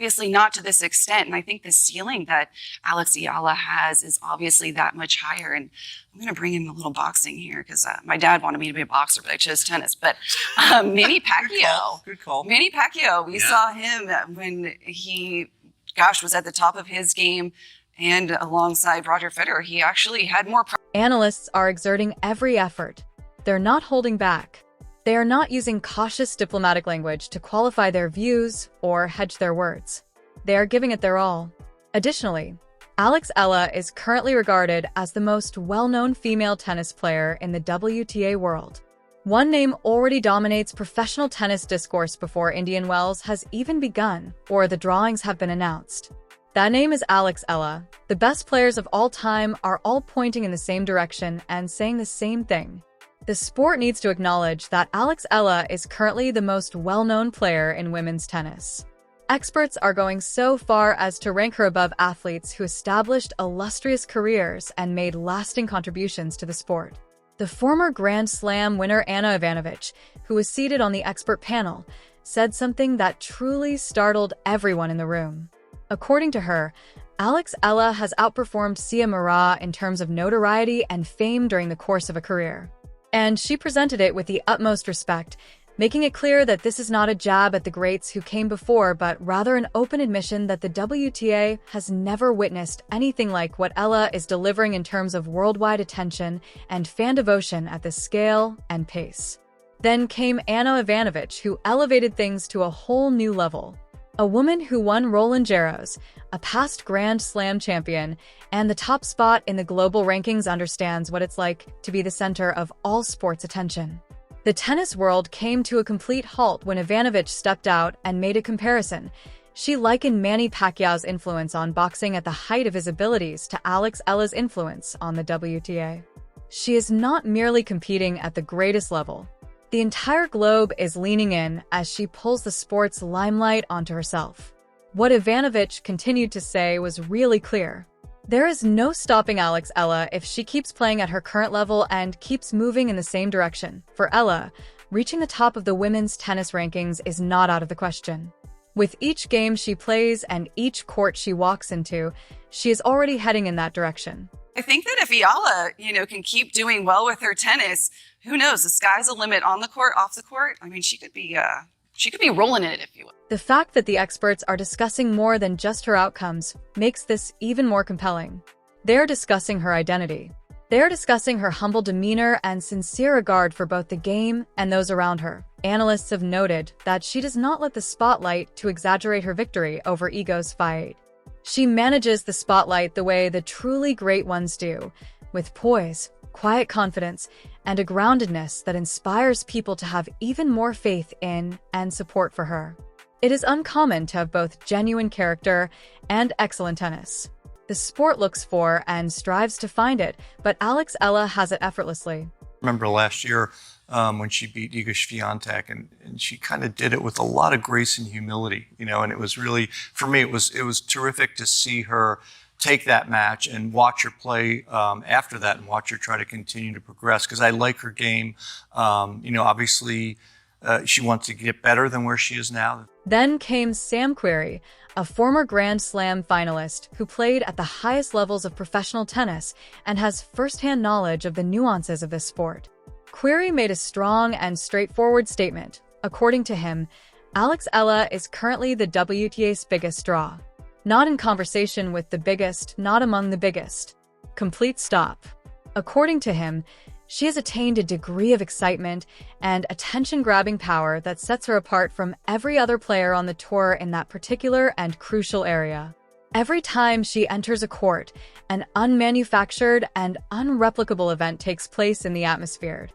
Obviously not to this extent. And I think the ceiling that Alex Eala has is obviously that much higher. And I'm going to bring in a little boxing here because my dad wanted me to be a boxer, but I chose tennis. But Manny Pacquiao. Good call. Manny Pacquiao, we saw him when he, was at the top of his game. And alongside Roger Federer, he actually had more. Analysts are exerting every effort. They're not holding back. They are not using cautious diplomatic language to qualify their views or hedge their words. They are giving it their all. Additionally, Alex Eala is currently regarded as the most well-known female tennis player in the WTA world. One name already dominates professional tennis discourse before Indian Wells has even begun or the drawings have been announced. That name is Alex Eala. The best players of all time are all pointing in the same direction and saying the same thing. The sport needs to acknowledge that Alex Eala is currently the most well-known player in women's tennis. Experts are going so far as to rank her above athletes who established illustrious careers and made lasting contributions to the sport. The former Grand Slam winner Ana Ivanovic, who was seated on the expert panel, said something that truly startled everyone in the room. According to her, Alex Eala has outperformed Sia Mara in terms of notoriety and fame during the course of a career. And she presented it with the utmost respect, making it clear that this is not a jab at the greats who came before, but rather an open admission that the WTA has never witnessed anything like what Eala is delivering in terms of worldwide attention and fan devotion at this scale and pace. Then came Ana Ivanovic, who elevated things to a whole new level. A woman who won Roland Garros, a past Grand Slam champion, and the top spot in the global rankings understands what it's like to be the center of all sports attention. The tennis world came to a complete halt when Ivanovic stepped out and made a comparison. She likened Manny Pacquiao's influence on boxing at the height of his abilities to Alex Eala's influence on the WTA. She is not merely competing at the greatest level. The entire globe is leaning in as she pulls the sport's limelight onto herself. What Ivanovic continued to say was really clear. There is no stopping Alex Eala if she keeps playing at her current level and keeps moving in the same direction. For Eala, reaching the top of the women's tennis rankings is not out of the question. With each game she plays and each court she walks into, she is already heading in that direction. I think that if Eala, can keep doing well with her tennis, who knows? The sky's the limit on the court, off the court. I mean, she could be rolling in it, if you will. The fact that the experts are discussing more than just her outcomes makes this even more compelling. They're discussing her identity. They're discussing her humble demeanor and sincere regard for both the game and those around her. Analysts have noted that she does not let the spotlight to exaggerate her victory over egos fight. She manages the spotlight the way the truly great ones do, with poise, quiet confidence, and a groundedness that inspires people to have even more faith in and support for her. It is uncommon to have both genuine character and excellent tennis. The sport looks for and strives to find it, but Alex Eala has it effortlessly. Remember last year when she beat Iga Swiatek, and she kind of did it with a lot of grace and humility, and it was really, for me, it was terrific to see her take that match and watch her play after that and watch her try to continue to progress, because I like her game. Obviously she wants to get better than where she is now. Then came Sam Querrey, a former Grand Slam finalist who played at the highest levels of professional tennis and has firsthand knowledge of the nuances of this sport. Querrey made a strong and straightforward statement. According to him, Alex Eala is currently the WTA's biggest draw. Not in conversation with the biggest, not among the biggest. Complete stop. According to him, she has attained a degree of excitement and attention-grabbing power that sets her apart from every other player on the tour in that particular and crucial area. Every time she enters a court, an unmanufactured and unreplicable event takes place in the atmosphere.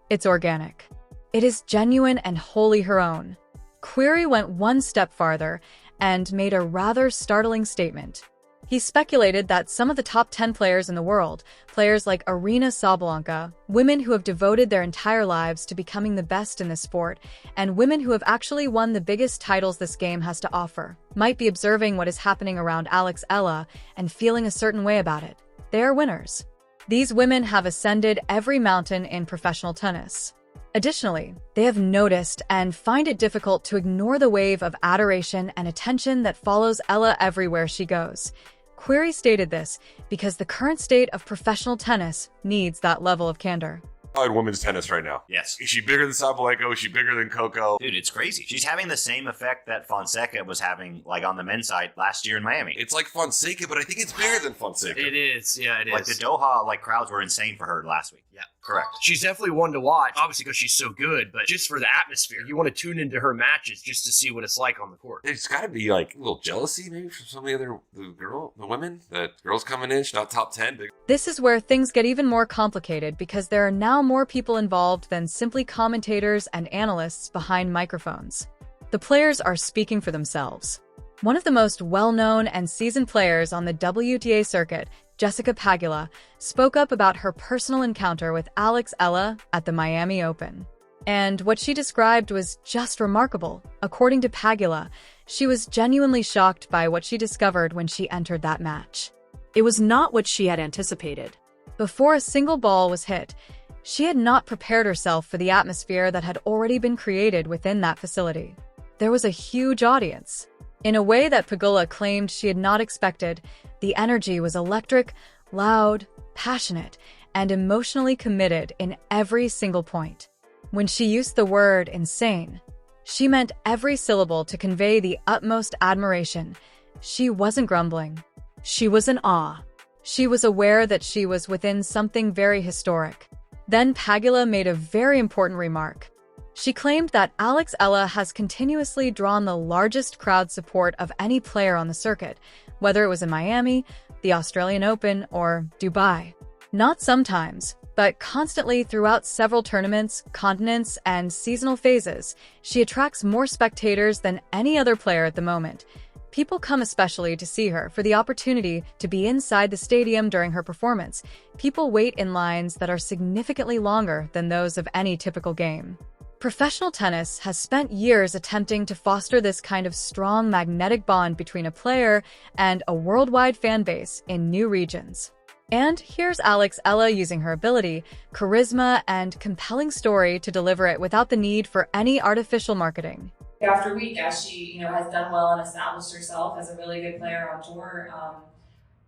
It's organic. It is genuine and wholly her own. Querrey went one step farther and made a rather startling statement. He speculated that some of the top 10 players in the world, players like Aryna Sabalenka, women who have devoted their entire lives to becoming the best in this sport, and women who have actually won the biggest titles this game has to offer, might be observing what is happening around Alex Eala and feeling a certain way about it. They are winners. These women have ascended every mountain in professional tennis. Additionally, they have noticed and find it difficult to ignore the wave of adoration and attention that follows Eala everywhere she goes. Query stated this because the current state of professional tennis needs that level of candor. In women's tennis right now. Yes. Is she bigger than Sabalenka? Is she bigger than Coco? Dude, it's crazy. She's having the same effect that Fonseca was having, like, on the men's side last year in Miami. It's like Fonseca, but I think it's bigger than Fonseca. It is. Yeah, it is. Like, the Doha, like, crowds were insane for her last week. Yeah. Correct. She's definitely one to watch, obviously because she's so good, but just for the atmosphere. You want to tune into her matches just to see what it's like on the court. There's got to be like a little jealousy maybe from some of the women. That girls coming in, she's not top 10. This is where things get even more complicated because there are now more people involved than simply commentators and analysts behind microphones. The players are speaking for themselves. One of the most well-known and seasoned players on the WTA circuit, Jessica Pegula, spoke up about her personal encounter with Alex Eala at the Miami Open. And what she described was just remarkable. According to Pegula, she was genuinely shocked by what she discovered when she entered that match. It was not what she had anticipated. Before a single ball was hit, she had not prepared herself for the atmosphere that had already been created within that facility. There was a huge audience. In a way that Pegula claimed she had not expected, the energy was electric, loud, passionate, and emotionally committed in every single point. When she used the word insane, she meant every syllable to convey the utmost admiration. She wasn't grumbling. She was in awe. She was aware that she was within something very historic. Then Pegula made a very important remark. She claimed that Alex Eala has continuously drawn the largest crowd support of any player on the circuit, whether it was in Miami, the Australian Open, or Dubai. Not sometimes, but constantly throughout several tournaments, continents, and seasonal phases, she attracts more spectators than any other player at the moment. People come especially to see her for the opportunity to be inside the stadium during her performance. People wait in lines that are significantly longer than those of any typical game. Professional tennis has spent years attempting to foster this kind of strong magnetic bond between a player and a worldwide fan base in new regions. And here's Alex Eala using her ability, charisma, and compelling story to deliver it without the need for any artificial marketing. After week, as she has done well and established herself as a really good player on tour,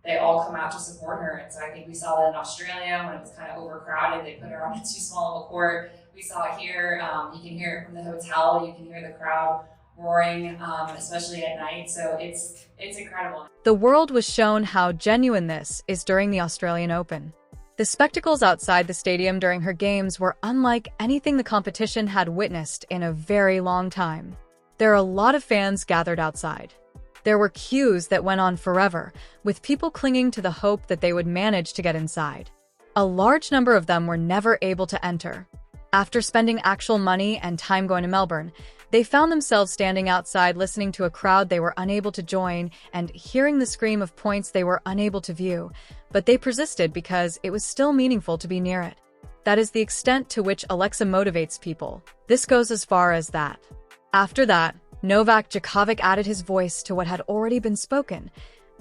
they all come out to support her. And so I think we saw that in Australia when it was kind of overcrowded. They put her on too small of a court. We saw it here. You can hear it from the hotel. You can hear the crowd roaring, especially at night. So it's incredible. The world was shown how genuine this is during the Australian Open. The spectacles outside the stadium during her games were unlike anything the competition had witnessed in a very long time. There are a lot of fans gathered outside. There were queues that went on forever, with people clinging to the hope that they would manage to get inside. A large number of them were never able to enter. After spending actual money and time going to Melbourne, they found themselves standing outside listening to a crowd they were unable to join and hearing the scream of points they were unable to view, but they persisted because it was still meaningful to be near it. That is the extent to which Alexa motivates people. This goes as far as that. After that, Novak Djokovic added his voice to what had already been spoken,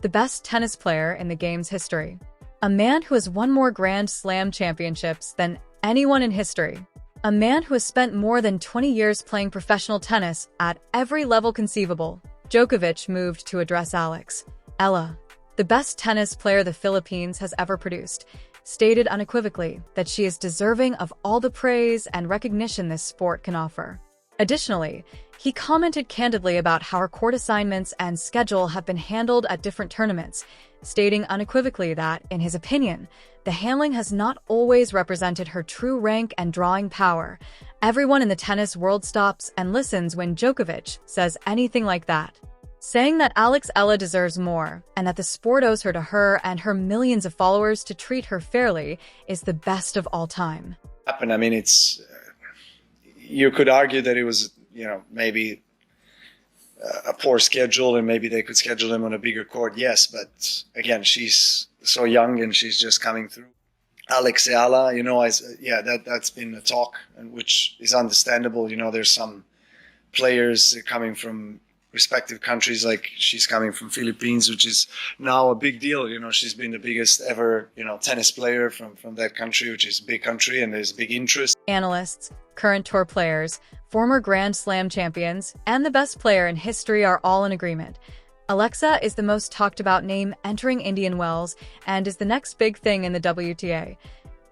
the best tennis player in the game's history. A man who has won more Grand Slam championships than anyone in history. A man who has spent more than 20 years playing professional tennis at every level conceivable. Djokovic moved to address Alex Eala, the best tennis player the Philippines has ever produced, stated unequivocally that she is deserving of all the praise and recognition this sport can offer. Additionally, he commented candidly about how her court assignments and schedule have been handled at different tournaments, stating unequivocally that, in his opinion, the handling has not always represented her true rank and drawing power. Everyone in the tennis world stops and listens when Djokovic says anything like that, saying that Alex Eala deserves more and that the sport owes her to her and her millions of followers to treat her fairly is the best of all time. I mean, it's you could argue that it was, maybe a poor schedule and maybe they could schedule them on a bigger court. Yes, but again, she's so young and she's just coming through. Alex Eala, that's been a talk, and which is understandable. There's some players coming from respective countries, like she's coming from Philippines, which is now a big deal. She's been the biggest ever, tennis player from that country, which is a big country, and there's big interest. Analysts, current tour players, former Grand Slam champions, and the best player in history are all in agreement. Alexa is the most talked about name entering Indian Wells and is the next big thing in the WTA.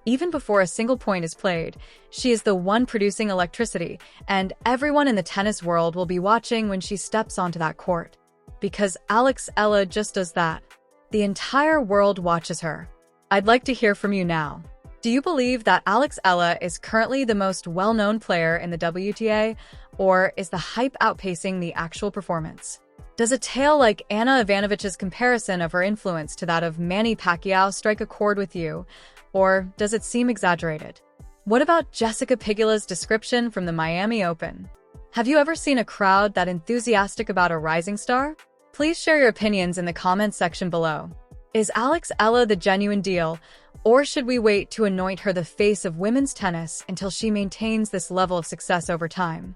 Even before a single point is played, she is the one producing electricity, and everyone in the tennis world will be watching when she steps onto that court. Because Alex Eala just does that. The entire world watches her. I'd like to hear from you now. Do you believe that Alex Eala is currently the most well-known player in the WTA, or is the hype outpacing the actual performance? Does a tale like Anna Ivanovich's comparison of her influence to that of Manny Pacquiao strike a chord with you, or does it seem exaggerated? What about Jessica Pegula's description from the Miami Open? Have you ever seen a crowd that enthusiastic about a rising star? Please share your opinions in the comments section below. Is Alex Eala the genuine deal, or should we wait to anoint her the face of women's tennis until she maintains this level of success over time?